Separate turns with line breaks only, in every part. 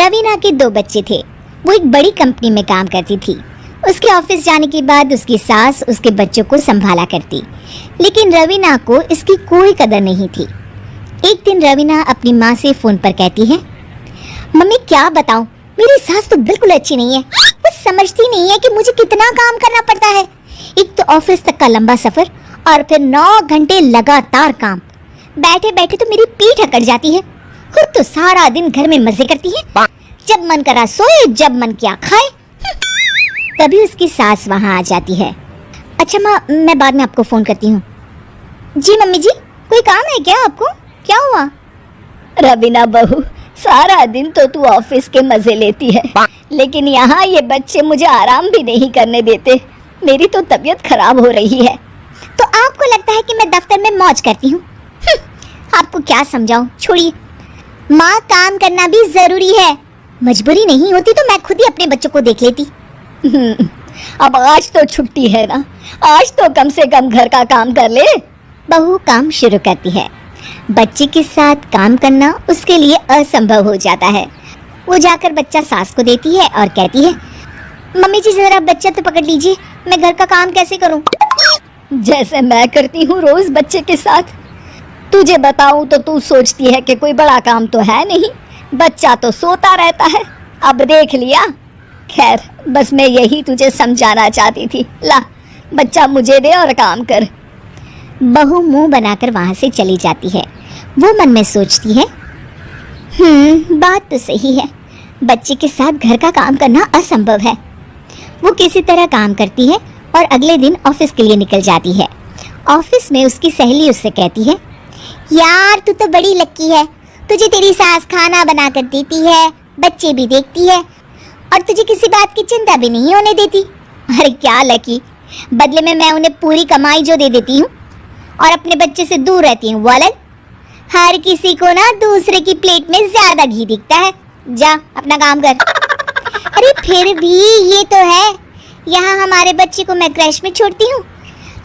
रवीना के 2 बच्चे थे। वो एक बड़ी कंपनी में काम करती थी। उसके ऑफिस जाने के बाद उसकी सास उसके बच्चों को संभाला करती, लेकिन रवीना को इसकी कोई कदर नहीं थी। एक दिन रवीना अपनी माँ से फोन पर कहती है, मम्मी क्या बताऊं, मेरी सास तो बिल्कुल अच्छी नहीं है। वो समझती नहीं है कि मुझे कितना काम करना पड़ता है। एक तो ऑफिस तक का लंबा सफर और फिर 9 घंटे लगातार काम। बैठे बैठे तो मेरी पीठ अकड़ जाती है। खुद तो सारा दिन घर में मजे करती है, जब मन करा सोए, जब मन किया खाए। तभी उसकी सास वहां आ जाती है। अच्छा माँ, मैं बाद में आपको फोन करती हूँ। जी मम्मी जी, कोई काम है क्या आपको? क्या हुआ?
रवीना बहू, सारा दिन तो तू ऑफिस के मजे लेती है, लेकिन यहाँ ये बच्चे मुझे आराम भी नहीं करने देते। मेरी तो तबीयत खराब हो रही है।
तो आपको लगता है कि मैं दफ्तर में मौज करती हूँ? आपको क्या समझाऊं, छोड़िए। माँ, काम करना भी जरूरी है। मजबूरी नहीं होती तो मैं खुद ही अपने बच्चों को देख लेती।
अब आज तो छुट्टी है ना, आज तो कम से कम घर का काम कर ले।
बहू काम शुरू करती है। बच्चे के साथ काम करना उसके लिए असंभव हो जाता है। वो जाकर बच्चा सास को देती है और कहती है, मम्मी जी जरा बच्चा तो पकड़ लीजिए, मैं घर का काम कैसे करूं?
जैसे मैं करती हूँ रोज बच्चे के साथ। तुझे बताऊं तो तू सोचती है कि कोई बड़ा काम तो है नहीं, बच्चा तो सोता रहता है। अब देख लिया। खैर, बस मैं यही तुझे समझाना चाहती थी। ला, बच्चा मुझे दे और काम कर।
बहू मुंह बनाकर वहां से चली जाती है। वो मन में सोचती है, बात तो सही है, बच्चे के साथ घर का काम करना असंभव है। वो किसी तरह काम करती है और अगले दिन ऑफिस के लिए निकल जाती है। ऑफिस में उसकी सहेली उससे कहती है, यार तू तो बड़ी लक्की है, तुझे तेरी सास खाना बना कर देती है, बच्चे भी देखती है और तुझे किसी बात की चिंता भी नहीं होने देती। अरे क्या लकी, बदले में मैं उन्हें पूरी कमाई जो दे देती हूँ और अपने बच्चे से दूर रहती हूँ, वो अलग। हर किसी को ना दूसरे की प्लेट में ज्यादा घी दिखता है। जा अपना काम कर। अरे फिर भी ये तो है, यहाँ हमारे बच्चे को मैं क्रैश में छोड़ती हूँ,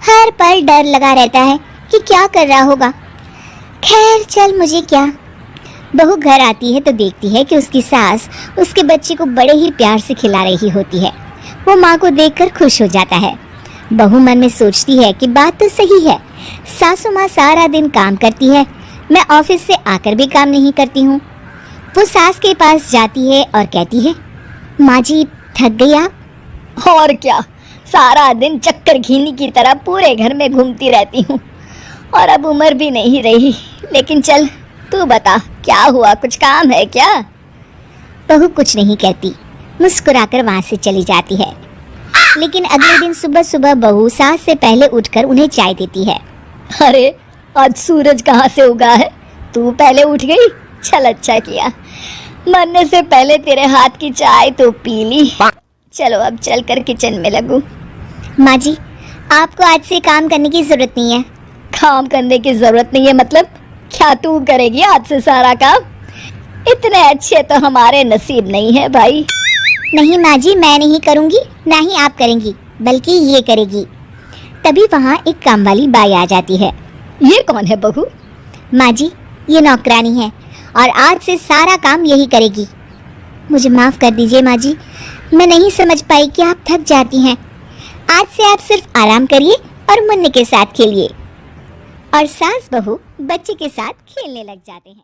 हर पल डर लगा रहता है कि क्या कर रहा होगा। खैर चल, मुझे क्या। बहू घर आती है तो देखती है कि उसकी सास उसके बच्चे को बड़े ही प्यार से खिला रही होती है। वो माँ को देखकर खुश हो जाता है। बहू मन में सोचती है कि बात तो सही है, सासू माँ सारा दिन काम करती है, मैं ऑफिस से आकर भी काम नहीं करती हूँ। वो सास के पास जाती है और कहती है, माँ जी थक गई आप?
और क्या, सारा दिन चक्कर घीनी की तरह पूरे घर में घूमती रहती हूँ और अब उम्र भी नहीं रही। लेकिन चल तू बता, क्या हुआ, कुछ काम है क्या?
बहू कुछ नहीं कहती, मुस्कुराकर वहां से चली जाती है। लेकिन अगले दिन सुबह सुबह बहू सास से पहले उठकर उन्हें चाय देती है।
अरे आज सूरज कहाँ से उगा है, तू पहले उठ गई? चल अच्छा किया, मरने से पहले तेरे हाथ की चाय तो पी ली। चलो अब चल कर किचन में लगूं।
माँ जी, आपको आज से काम करने की जरूरत नहीं है।
काम करने की जरूरत नहीं है मतलब? क्या तू करेगी आज से सारा काम? इतने अच्छे तो हमारे नसीब नहीं है भाई।
नहीं माँ जी, मैं नहीं करूँगी, ना ही आप करेंगी, बल्कि ये करेगी। तभी वहाँ एक काम वाली बाई आ जाती है।
ये कौन है बहू?
माँ जी, ये नौकरानी है और आज से सारा काम यही करेगी। मुझे माफ़ कर दीजिए माँ जी, मैं नहीं समझ पाई कि आप थक जाती हैं। आज से आप सिर्फ आराम करिए और मुन्ने के साथ खेलिए। और सास बहू बच्चे के साथ खेलने लग जाते हैं।